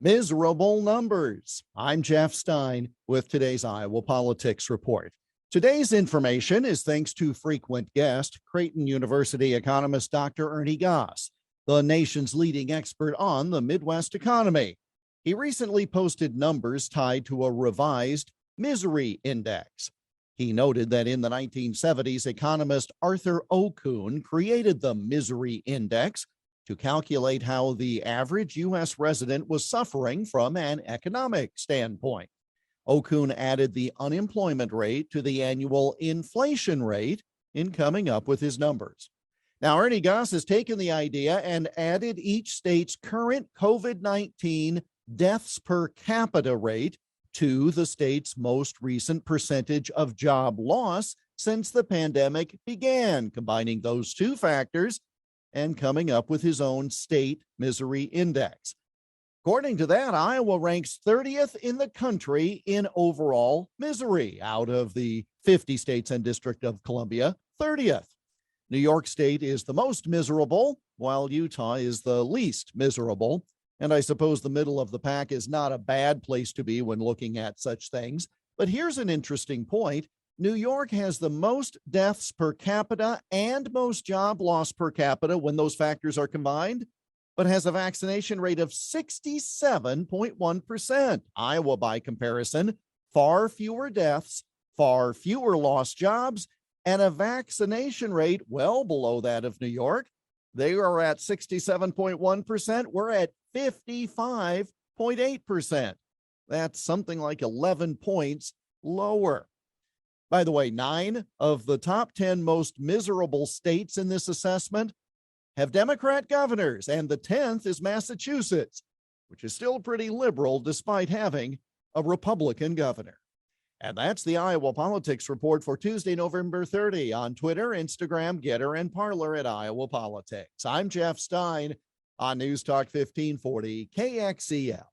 Miserable numbers. I'm Jeff Stein with today's Iowa Politics Report. Today's information is thanks to frequent guest, Creighton University economist Dr. Ernie Goss, the nation's leading expert on the Midwest economy. He recently posted numbers tied to a revised misery index. He noted that in the 1970s, economist Arthur Okun created the misery index to calculate how the average U.S. resident was suffering from an economic standpoint. Okun added the unemployment rate to the annual inflation rate in coming up with his numbers. Now, Ernie Goss has taken the idea and added each state's current COVID-19 deaths per capita rate to the state's most recent percentage of job loss since the pandemic began, combining those two factors and coming up with his own state misery index. According to that, Iowa ranks 30th in the country in overall misery out of the 50 states and District of Columbia, 30th. New York State is the most miserable, while Utah is the least miserable. And I suppose the middle of the pack is not a bad place to be when looking at such things. But here's an interesting point. New York has the most deaths per capita and most job loss per capita when those factors are combined, but has a vaccination rate of 67.1%. Iowa, by comparison, far fewer deaths, far fewer lost jobs, and a vaccination rate well below that of New York. They are at 67.1%. We're at 55.8%. That's something like 11 points lower. By the way, 9 of the top 10 most miserable states in this assessment have Democrat governors, and the 10th is Massachusetts, which is still pretty liberal despite having a Republican governor. And that's the Iowa Politics Report for Tuesday, November 30 on Twitter, Instagram, Getter, and Parler at Iowa Politics. I'm Jeff Stein on News Talk 1540 KXEL.